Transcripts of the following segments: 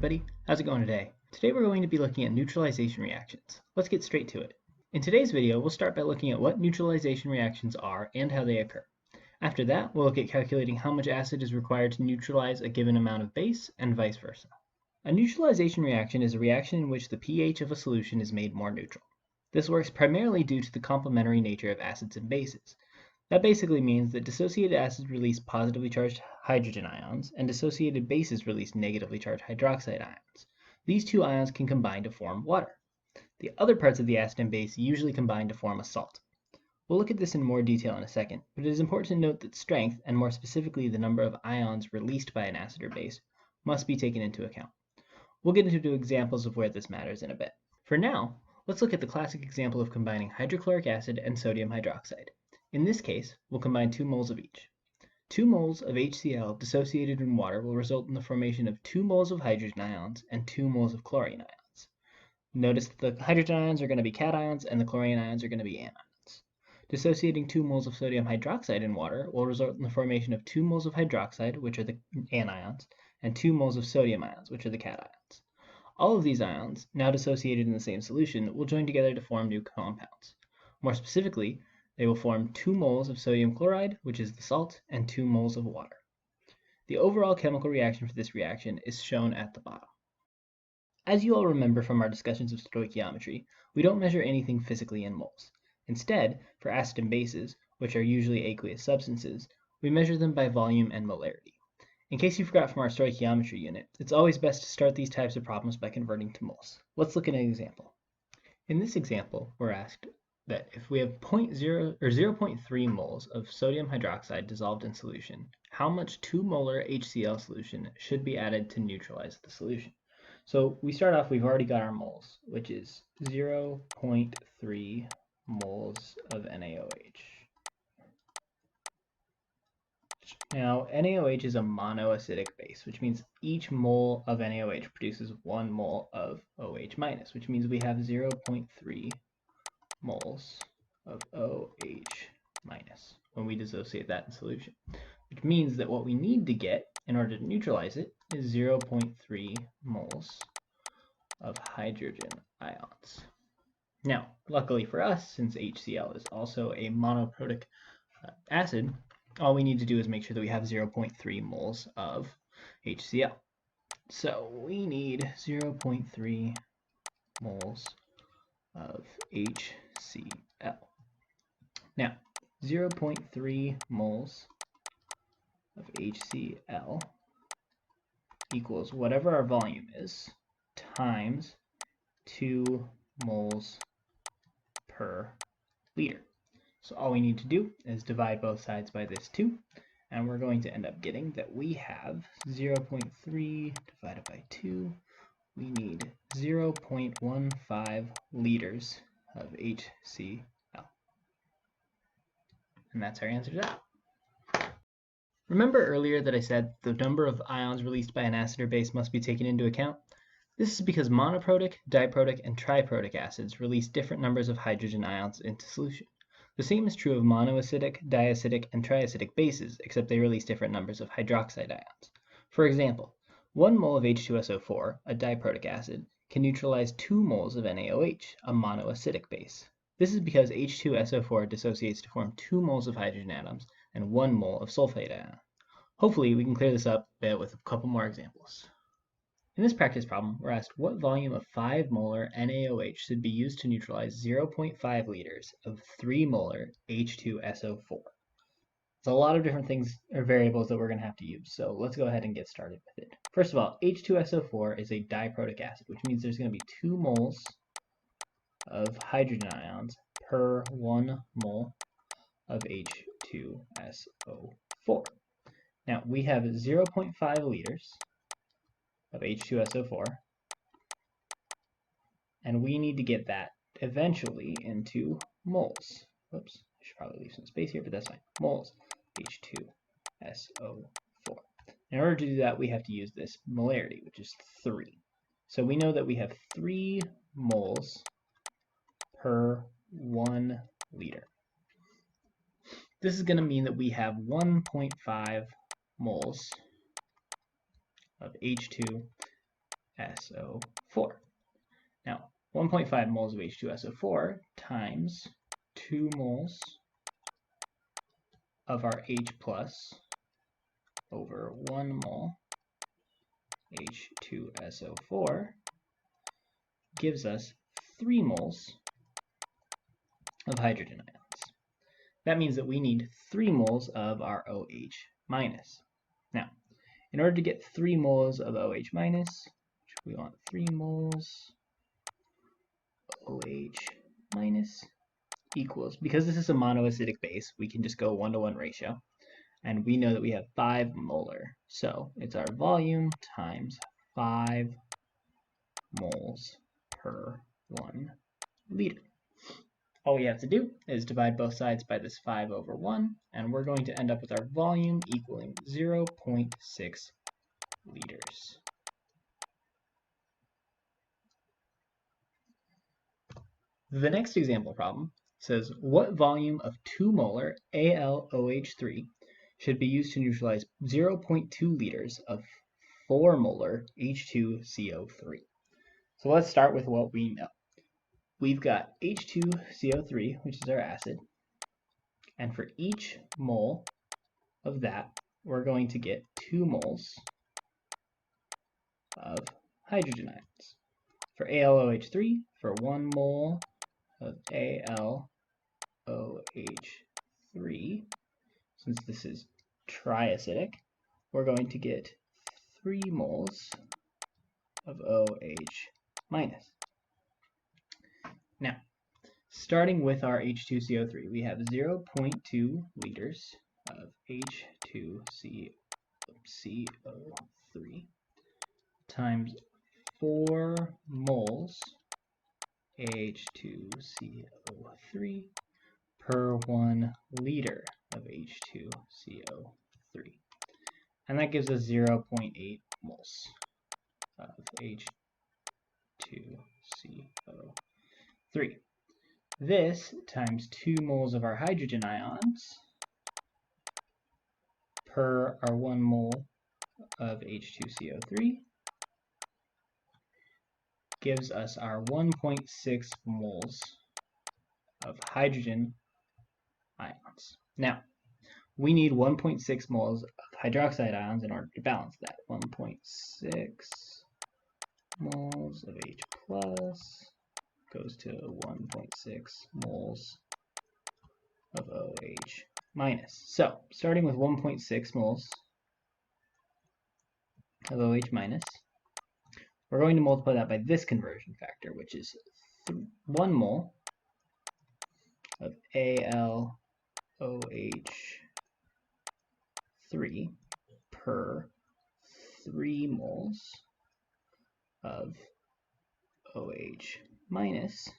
everybody, how's it going today? Today we're going to be looking at neutralization reactions. Let's get straight to it. In today's video, we'll start by looking at what neutralization reactions are and how they occur. After that, we'll look at calculating how much acid is required to neutralize a given amount of base and vice versa. A neutralization reaction is a reaction in which the pH of a solution is made more neutral. This works primarily due to the complementary nature of acids and bases. That basically means that dissociated acids release positively charged hydrogen ions, and dissociated bases release negatively charged hydroxide ions. These two ions can combine to form water. The other parts of the acid and base usually combine to form a salt. We'll look at this in more detail in a second, but it is important to note that strength, and more specifically the number of ions released by an acid or base, must be taken into account. We'll get into examples of where this matters in a bit. For now, let's look at the classic example of combining hydrochloric acid and sodium hydroxide. In this case, we'll combine 2 moles of each. 2 moles of HCl dissociated in water will result in the formation of 2 moles of hydrogen ions and 2 moles of chlorine ions. Notice that the hydrogen ions are going to be cations and the chlorine ions are going to be anions. Dissociating 2 moles of sodium hydroxide in water will result in the formation of 2 moles of hydroxide, which are the anions, and 2 moles of sodium ions, which are the cations. All of these ions, now dissociated in the same solution, will join together to form new compounds. More specifically, they will form 2 moles of sodium chloride, which is the salt, and 2 moles of water. The overall chemical reaction for this reaction is shown at the bottom. As you all remember from our discussions of stoichiometry, we don't measure anything physically in moles. Instead, for acid and bases, which are usually aqueous substances, we measure them by volume and molarity. In case you forgot from our stoichiometry unit, it's always best to start these types of problems by converting to moles. Let's look at an example. In this example, we're asked that if we have 0.3 moles of sodium hydroxide dissolved in solution, how much 2 molar HCl solution should be added to neutralize the solution? So we start off, we've already got our moles, which is 0.3 moles of NaOH. Now, NaOH is a monoacidic base, which means each mole of NaOH produces 1 mole of OH-, which means we have 0.3 moles of OH- when we dissociate that in solution, which means that what we need to get in order to neutralize it is 0.3 moles of hydrogen ions. Now, luckily for us, since HCl is also a monoprotic acid, all we need to do is make sure that we have 0.3 moles of HCl. So we need 0.3 moles of HCl. Now, 0.3 moles of HCl equals whatever our volume is times 2 moles per liter. So all we need to do is divide both sides by this 2, and we're going to end up getting that we have 0.3 divided by 2. We need 0.15 liters of HCl. And that's our answer to that. Remember earlier that I said the number of ions released by an acid or base must be taken into account? This is because monoprotic, diprotic, and triprotic acids release different numbers of hydrogen ions into solution. The same is true of monoacidic, diacidic, and triacidic bases, except they release different numbers of hydroxide ions. For example, 1 mole of H2SO4, a diprotic acid, can neutralize 2 moles of NaOH, a monoacidic base. This is because H2SO4 dissociates to form 2 moles of hydrogen atoms and 1 mole of sulfate ion. Hopefully, we can clear this up a bit with a couple more examples. In this practice problem, we're asked what volume of 5 molar NaOH should be used to neutralize 0.5 liters of 3 molar H2SO4. There's a lot of different things or variables that we're going to have to use, so let's go ahead and get started with it. First of all, H2SO4 is a diprotic acid, which means there's going to be 2 moles of hydrogen ions per 1 mole of H2SO4. Now, we have 0.5 liters of H2SO4, and we need to get that eventually into moles. Whoops, I should probably leave some space here, but that's fine. Moles H2SO4. In order to do that, we have to use this molarity, which is 3. So we know that we have 3 moles per 1 liter. This is going to mean that we have 1.5 moles of H2 H2SO4. Now, 1.5 moles of H2SO4 times 2 moles of our H plus over 1 mole H2SO4 gives us 3 moles of hydrogen ions. That means that we need 3 moles of our OH minus. Now, in order to get 3 moles of OH minus, we want 3 moles OH minus equals, because this is a monoacidic base, we can just go 1-to-1 ratio. And we know that we have 5 molar. So it's our volume times 5 moles per 1 liter. All we have to do is divide both sides by this 5 over 1, and we're going to end up with our volume equaling 0.6 liters. The next example problem says, what volume of 2 molar AlOH3 should be used to neutralize 0.2 liters of 4 molar H2CO3? So let's start with what we know. We've got H2CO3, which is our acid, and for each mole of that, we're going to get 2 moles of hydrogen ions. For AlOH3, for 1 mole of AlOH3, since this is triacidic, we're going to get 3 moles of OH minus. Now, starting with our H2CO3, we have 0.2 liters of H2CO3 times 4 moles H2CO3 per 1 liter of H2CO3. And that gives us 0.8 moles of H2CO3. This times 2 moles of our hydrogen ions per our 1 mole of H2CO3 gives us our 1.6 moles of hydrogen ions. Now, we need 1.6 moles of hydroxide ions in order to balance that. 1.6 moles of H plus goes to 1.6 moles of OH minus. So, starting with 1.6 moles of OH minus, we're going to multiply that by this conversion factor, which is 1 mole of AlOH3 per 3 moles of OH minus,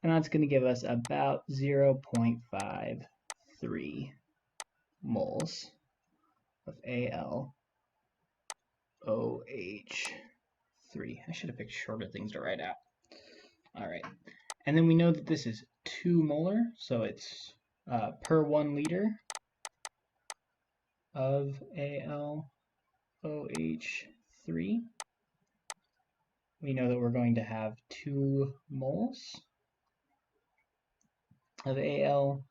and that's going to give us about 0.53 moles of AlOH3. I should have picked shorter things to write out. All right, and then we know that this is 2 molar, so it's per 1 liter of AlOH3. We know that we're going to have 2 moles of AlOH3,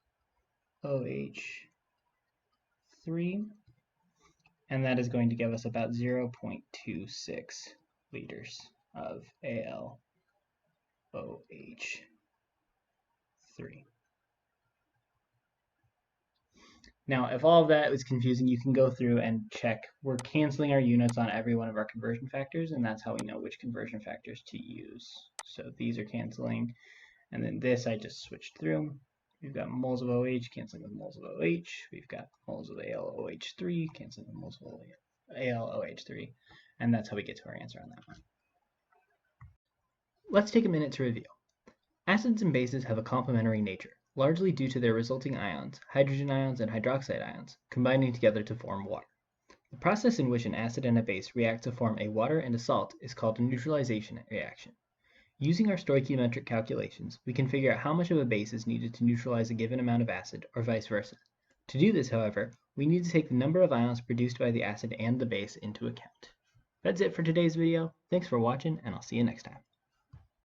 and that is going to give us about 0.26 liters of AlOH3. Now, if all of that was confusing, you can go through and check. We're canceling our units on every one of our conversion factors, and that's how we know which conversion factors to use. So these are canceling, and then this I just switched through. We've got moles of OH canceling with moles of OH. We've got moles of AlOH3 canceling with moles of AlOH3, and that's how we get to our answer on that one. Let's take a minute to review. Acids and bases have a complementary nature, largely due to their resulting ions, hydrogen ions and hydroxide ions, combining together to form water. The process in which an acid and a base react to form a water and a salt is called a neutralization reaction. Using our stoichiometric calculations, we can figure out how much of a base is needed to neutralize a given amount of acid, or vice versa. To do this, however, we need to take the number of ions produced by the acid and the base into account. That's it for today's video. Thanks for watching, and I'll see you next time.